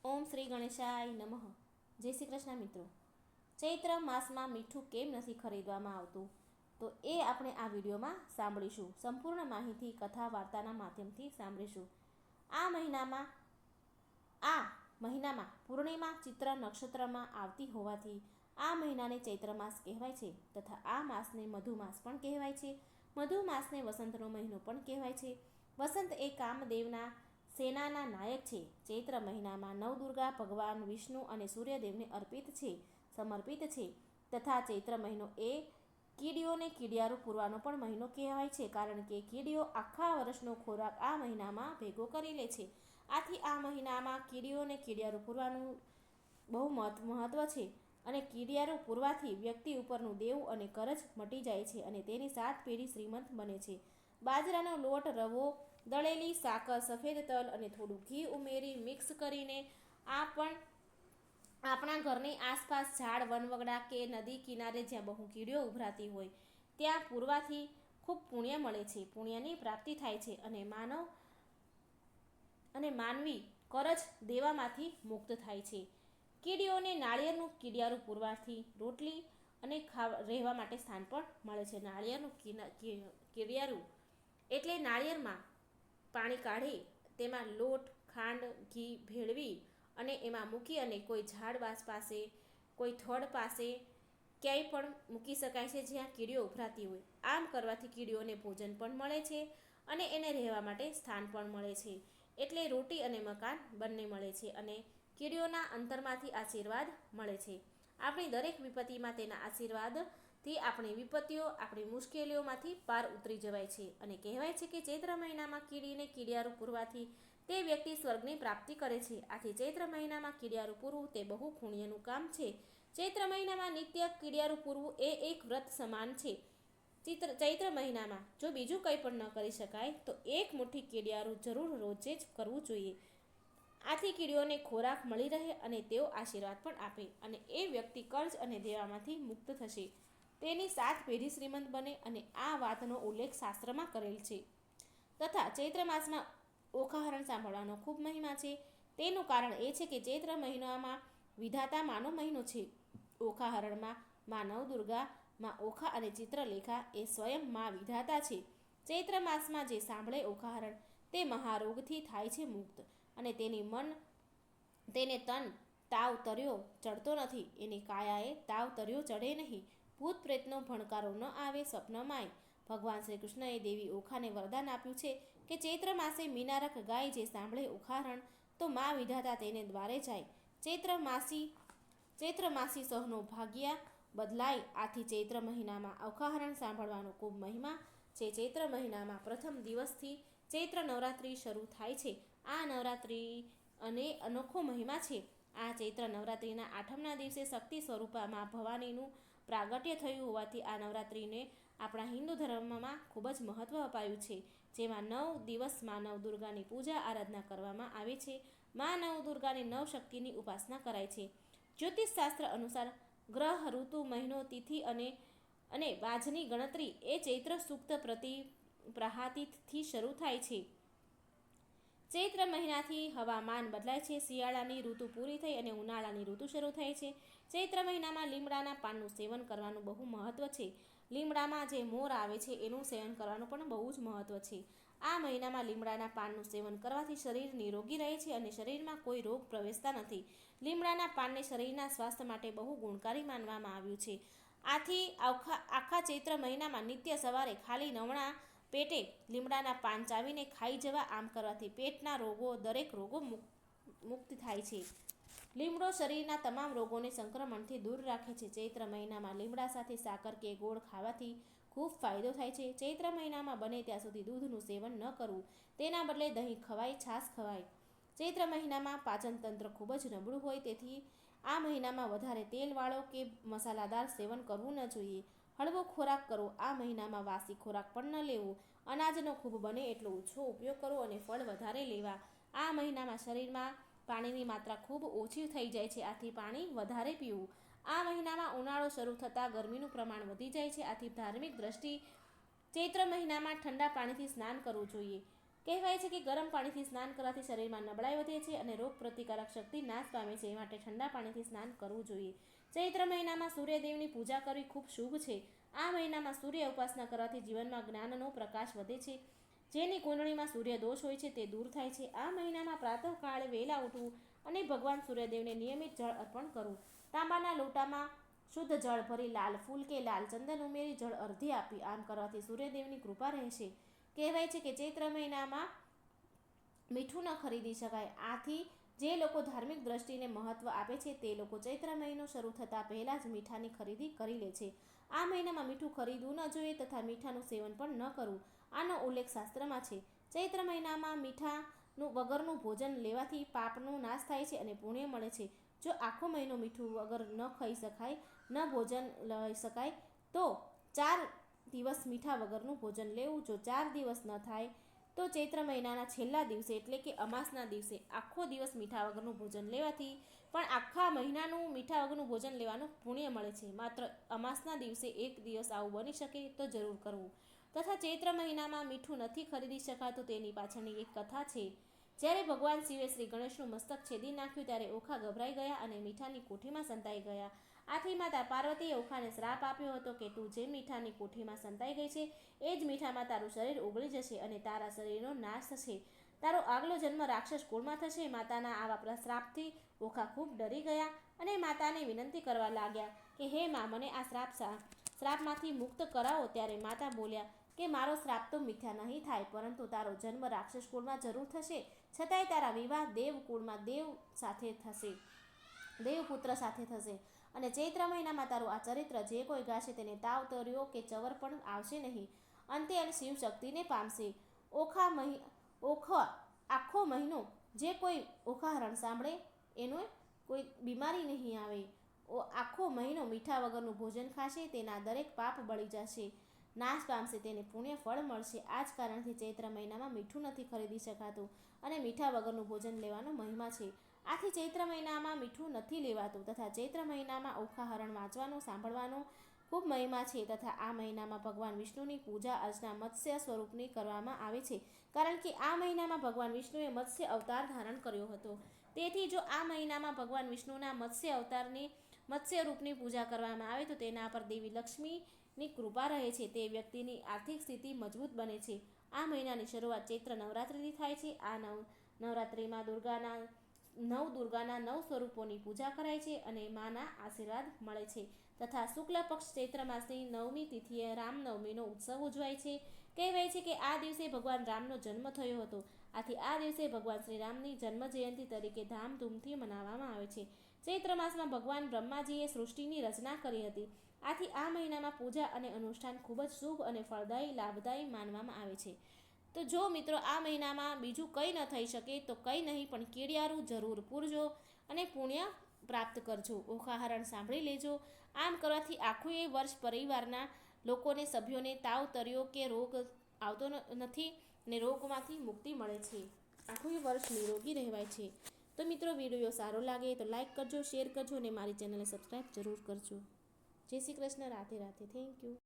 ઓમ શ્રી ગણેશાય નમઃ. જય શ્રી કૃષ્ણ મિત્રો. ચૈત્ર માસમાં મીઠું કેમ નથી ખરીદવામાં આવતું, તો એ આપણે આ વિડીયોમાં સાંભળીશું. સંપૂર્ણ માહિતી કથા વાર્તાના માધ્યમથી સાંભળીશું. આ મહિનામાં પૂર્ણિમા ચિત્ર નક્ષત્રમાં આવતી હોવાથી આ મહિનાને ચૈત્ર માસ કહેવાય છે, તથા આ માસને મધુમાસ પણ કહેવાય છે. મધુમાસને વસંતનો મહિનો પણ કહેવાય છે. વસંત એ કામદેવના સેનાના નાયક છે. ચૈત્ર મહિનામાં નવદુર્ગા ભગવાન વિષ્ણુ અને સૂર્યદેવને સમર્પિત છે. તથા ચૈત્ર મહિનો એ કીડીઓને કીડિયારું પૂરવાનો પણ મહિનો કહેવાય છે, કારણ કે કીડીઓ આખા વર્ષનો ખોરાક આ મહિનામાં ભેગો કરી લે છે. આથી આ મહિનામાં કીડીઓને કીડિયારું પૂરવાનું બહુ મહત્વ છે. અને કીડિયારું પૂરવાથી વ્યક્તિ ઉપરનું દેવું અને કરજ મટી જાય છે અને તેની 7 પેઢી શ્રીમંત બને છે. બાજરાનો લોટ, રવો, દળેલી સાકર, સફેદ તલ અને થોડું ઘી ઉમેરી મિક્સ કરીને આપણા ઘરની આસપાસ ઝાડ, વનવગડા કે નદી કિનારે જ્યાં બહુ કીડીઓ ઉભરાતી હોય ત્યાં પૂરવાથી ખૂબ પુણ્ય મળે છે. પુણ્યની પ્રાપ્તિ થાય છે અને માનવી કરજ દેવામાંથી મુક્ત થાય છે. કીડીઓને નાળિયેરનું કીડિયારું પૂરવાથી રોટલી અને રહેવા માટે સ્થાન પણ મળે છે. નાળિયેરનું કીડિયારું એટલે નાળિયેરમાં પાણી કાઢી તેમાં લોટ, ખાંડ, ઘી ભેળવી અને એમાં મૂકી અને કોઈ ઝાડવાસ પાસે, કોઈ થડ પાસે ક્યાંય પણ મૂકી શકાય છે જ્યાં કીડીઓ ઉભરાતી હોય. આમ કરવાથી કીડીઓને ભોજન પણ મળે છે અને એને રહેવા માટે સ્થાન પણ મળે છે. એટલે રોટી અને મકાન બંને મળે છે અને કીડીઓના અંતરમાંથી આશીર્વાદ મળે છે. આપણી દરેક વિપત્તિમાં તેના આશીર્વાદથી આપણી વિપત્તિઓ, આપણી મુશ્કેલીઓમાંથી પાર ઉતરી જવાય છે. અને કહેવાય છે કે ચૈત્ર મહિનામાં કીડીને કીડિયારું પૂરવાથી તે વ્યક્તિ સ્વર્ગની પ્રાપ્તિ કરે છે. આથી ચૈત્ર મહિનામાં કીડિયારું પૂરવું તે બહુ પુણ્યનું કામ છે. ચૈત્ર મહિનામાં નિત્ય કીડિયારું પૂરવું એ એક વ્રત સમાન છે. ચૈત્ર મહિનામાં જો બીજું કંઈ પણ ન કરી શકાય તો એક મુઠ્ઠી કીડિયારું જરૂર રોજે જ કરવું જોઈએ. આથી કીડીઓને ખોરાક મળી રહે અને તેઓ આશીર્વાદ પણ આપે અને એ વ્યક્તિ કર્જ અને દેવામાંથી મુક્ત થશે. તેની 7 પેઢી શ્રીમંત બને અને આ વાતનો ઉલ્લેખ શાસ્ત્રમાં કરેલ છે. તથા ચૈત્ર માસમાં ઓખાહરણ સાંભળવાનો ખૂબ મહિમા છે. તેનું કારણ એ છે કે ચૈત્ર મહિનામાં વિધાતા માનો મહિનો છે. ઓખાહરણમાં મા નવદુર્ગા, મા ઓખા અને ચિત્રલેખા એ સ્વયં મા વિધાતા છે. ચૈત્ર માસમાં જે સાંભળે ઓખાહરણ તે મહારોગથી થાય છે મુક્ત અને તેને તન તાવ તર્યો ચડતો નથી, એની કાયાએ તાવ તર્યો ચડે નહીં, ભૂત પ્રેતનો ભણકારો ન આવે સ્વપ્નમાંય. ભગવાન શ્રી કૃષ્ણએ દેવી ઓખાને વરદાન આપ્યું છે કે ચૈત્ર માસે મીનારક ગાય જે સાંભળે ઓખાહરણ તો મા વિધાતા તેને દ્વારે જાય. ચૈત્ર માસી સહનો ભાગ્યા બદલાય. આથી ચૈત્ર મહિનામાં ઓખાહરણ સાંભળવાનો ખૂબ મહિમા છે. ચૈત્ર મહિનામાં પ્રથમ દિવસથી ચૈત્ર નવરાત્રિ શરૂ થાય છે. આ નવરાત્રિ અને અનોખો મહિમા છે. આ ચૈત્ર નવરાત્રિના 8મના દિવસે શક્તિ સ્વરૂપા મા ભવાનીનું પ્રાગટ્ય થયું હોવાથી આ નવરાત્રિને આપણા હિન્દુ ધર્મમાં ખૂબ જ મહત્વ અપાયું છે. જેમાં 9 દિવસ મા નવદુર્ગાની પૂજા આરાધના કરવામાં આવે છે. મા નવદુર્ગાની 9 શક્તિની ઉપાસના કરાય છે. જ્યોતિષશાસ્ત્ર અનુસાર ગ્રહ, ઋતુ, મહિનો, તિથિ અને બાજની ગણતરી એ ચૈત્ર સુક્ત પ્રાહાતિથથી શરૂ થાય છે. ચૈત્ર મહિનાથી હવામાન બદલાય છે. શિયાળાની ઋતુ પૂરી થઈ અને ઉનાળાની ઋતુ શરૂ થાય છે. ચૈત્ર મહિનામાં લીમડાના પાનનું સેવન કરવાનું બહુ મહત્વ છે. લીમડામાં જે મોર આવે છે એનું સેવન કરવાનું પણ બહુ જ મહત્વ છે. આ મહિનામાં લીમડાના પાનનું સેવન કરવાથી શરીર નિરોગી રહે છે અને શરીરમાં કોઈ રોગ પ્રવેશતા નથી. લીમડાના પાનને શરીરના સ્વાસ્થ્ય માટે બહુ ગુણકારી માનવામાં આવ્યું છે. આથી આખા ચૈત્ર મહિનામાં નિત્ય સવારે ખાલી નવણા પેટે લીમડાના પાન ચાવીને ખાઈ જવા. આમ કરવાથી પેટના દરેક રોગો મુક્ત થાય છે. લીમડો શરીરના તમામ રોગોને સંક્રમણથી દૂર રાખે છે. ચૈત્ર મહિનામાં લીમડા સાથે સાકર કે ગોળ ખાવાથી ખૂબ ફાયદો થાય છે. ચૈત્ર મહિનામાં બને ત્યાં સુધી દૂધનું સેવન ન કરવું, તેના બદલે દહીં ખવાય, છાશ ખવાય. ચૈત્ર મહિનામાં પાચનતંત્ર ખૂબ જ નબળું હોય તેથી આ મહિનામાં વધારે તેલવાળો કે મસાલાદાર સેવન કરવું ન જોઈએ. હળવો ખોરાક કરવો. આ મહિનામાં વાસી ખોરાક પણ ન લેવો. અનાજનો ખૂબ બને એટલો ઓછો ઉપયોગ કરવો અને ફળ વધારે લેવા. આ મહિનામાં શરીરમાં પાણીની માત્રા ખૂબ ઓછી થઈ જાય છે, આથી પાણી વધારે પીવું. આ મહિનામાં ઉનાળો શરૂ થતાં ગરમીનું પ્રમાણ વધી જાય છે. આથી ધાર્મિક દ્રષ્ટિ ચૈત્ર મહિનામાં ઠંડા પાણીથી સ્નાન કરવું જોઈએ. કહેવાય છે કે ગરમ પાણીથી સ્નાન કરવાથી શરીરમાં નબળાઈ વધે છે અને રોગ પ્રતિકારક શક્તિ નાશ પામે છે, માટે ઠંડા પાણીથી સ્નાન કરવું જોઈએ. ચૈત્ર મહિનામાં સૂર્યદેવની પૂજા કરવી ખૂબ શુભ છે. આ મહિનામાં સૂર્ય ઉપાસના કરવાથી જીવનમાં જ્ઞાનનો પ્રકાશ વધે છે. જેની કુંડળીમાં સૂર્ય દોષ હોય છે તે દૂર થાય છે. આ મહિનામાં પ્રાતઃકાળે વહેલા ઉઠવું અને ભગવાન સૂર્યદેવને નિયમિત જળ અર્પણ કરવું. તાંબાના લોટામાં શુદ્ધ જળ ભરી લાલ ફૂલ કે લાલ ચંદન ઉમેરી જળ અર્ધી આપી. આમ કરવાથી સૂર્યદેવની કૃપા રહેશે. કહેવાય છે કે ચૈત્ર મહિનામાં મીઠું ન ખરીદી શકાય. આથી જે લોકો ધાર્મિક દ્રષ્ટિને મહત્વ આપે છે તે લોકો ચૈત્ર મહિનો શરૂ થતાં પહેલાં જ મીઠાની ખરીદી કરી લે છે. આ મહિનામાં મીઠું ખરીદવું ન જોઈએ તથા મીઠાનું સેવન પણ ન કરવું. આનો ઉલ્લેખ શાસ્ત્રમાં છે. ચૈત્ર મહિનામાં મીઠાનું વગરનું ભોજન લેવાથી પાપનો નાશ થાય છે અને પુણ્ય મળે છે. જો આખો મહિનો મીઠું વગર ન ખાઈ શકાય, ન ભોજન લઈ શકાય તો 4 દિવસ મીઠા વગરનું ભોજન લેવું. જો 4 દિવસ ન થાય તો ચૈત્ર મહિનાના છેલ્લા દિવસે એટલે કે અમાસના દિવસે આખો દિવસ મીઠા વગરનું ભોજન લેવાથી પણ આખા મહિનાનું મીઠા વગરનું ભોજન લેવાનું પુણ્ય મળે છે. માત્ર અમાસના દિવસે એક દિવસ આવું બની શકે તો જરૂર કરવું. તથા ચૈત્ર મહિનામાં મીઠું નથી ખરીદી શકાતું તેની પાછળની એક કથા છે. જ્યારે ભગવાન શિવે શ્રી ગણેશનું મસ્તક છેદી નાખ્યું ત્યારે ઓખા ગભરાઈ ગયા અને મીઠાની કોઠીમાં સંતાઈ ગયા. આથી માતા પાર્વતીએ ઓખાને શ્રાપ આપ્યો હતો કે તું જે મીઠાની કોઠીમાં સંતાઈ ગઈ છે એ જ મીઠામાં તારું શરીર ઓગળી જશે અને તારા શરીરનો નાશ થશે. તારો આગલો જન્મ રાક્ષસ કુળમાં થશે. માતાના આવા શ્રાપથી ઓખા ખૂબ ડરી ગયા અને માતાને વિનંતી કરવા લાગ્યા કે હે મા, મને આ શ્રાપમાંથી મુક્ત કરાવો. ત્યારે માતા બોલ્યા કે મારો શ્રાપ તો મિથ્યા નહીં થાય, પરંતુ તારો જન્મ રાક્ષસ કુળમાં જરૂર થશે, છતાંય તારા વિવાહ દેવકુળમાં દેવપુત્ર સાથે થશે અને ચૈત્ર મહિનામાં તારું આ ચરિત્ર જે કોઈ ગાશે તેને તાવ, તર્યો કે ચવર પણ આવશે નહીં. અંતે શિવ શક્તિને પામશે. આખો મહિનો જે કોઈ ઓખાહરણ સાંભળે એને કોઈ બીમારી નહીં આવે. આખો મહિનો મીઠા વગરનું ભોજન ખાશે તેના દરેક પાપ બળી જશે, નાશ પામશે, તેને પુણ્ય ફળ મળશે. આ જ કારણથી ચૈત્ર મહિનામાં મીઠું નથી ખરીદી શકાતું અને મીઠા વગરનું ભોજન લેવાનો મહિમા છે. આથી ચૈત્ર મહિનામાં મીઠું નથી લેવાતું તથા ચૈત્ર મહિનામાં ઓખાહરણ વાંચવાનો, સાંભળવાનો ખૂબ મહિમા છે. તથા આ મહિનામાં ભગવાન વિષ્ણુની પૂજા અર્ચના મત્સ્ય સ્વરૂપની કરવામાં આવે છે, કારણ કે આ મહિનામાં ભગવાન વિષ્ણુએ મત્સ્ય અવતાર ધારણ કર્યો હતો. તેથી જો આ મહિનામાં ભગવાન વિષ્ણુના મત્સ્ય રૂપની પૂજા કરવામાં આવે તો તેના પર દેવી લક્ષ્મીની કૃપા રહે છે. તે વ્યક્તિની આર્થિક સ્થિતિ મજબૂત બને છે. આ મહિનાની શરૂઆત ચૈત્ર નવરાત્રિથી થાય છે. આ નવરાત્રિમાં દુર્ગાના 9 સ્વરૂપોની પૂજા કરાય છે અને માના આશીર્વાદ મળે છે. તથા શુક્લ પક્ષ ચૈત્ર માસની 9મી તિથિએ રામનવમીનો ઉત્સવ ઉજવાય છે. કહેવાય છે કે આ દિવસે ભગવાન રામનો જન્મ થયો હતો. આથી આ દિવસે ભગવાન શ્રી રામની જન્મ જયંતિ તરીકે ધામધૂમથી મનાવવામાં આવે છે. ચૈત્ર માસમાં ભગવાન બ્રહ્માજીએ સૃષ્ટિની રચના કરી હતી. આથી આ મહિનામાં પૂજા અને અનુષ્ઠાન ખૂબ જ શુભ અને ફળદાયી, લાભદાયી માનવામાં આવે છે. તો જો મિત્રો આ મહિનામાં બીજું કંઈ ન થઈ શકે તો કંઈ નહીં, પણ કેડિયારું જરૂર પૂરજો અને પુણ્ય પ્રાપ્ત કરજો. ઓખાહરણ સાંભળી લેજો. આમ કરવાથી આખું એ વર્ષ પરિવારના સભ્યોને તાવ, તર્યો કે રોગ આવતો નથી અને રોગમાંથી મુક્તિ મળે છે. આખું એ વર્ષ નિરોગી રહેવાય છે. તો મિત્રો વિડીયો સારો લાગે તો લાઈક કરજો, શેર કરજો અને મારી ચેનલને સબસ્ક્રાઈબ જરૂર કરજો. જય શ્રી કૃષ્ણ. રાધે રાધે. Thank you.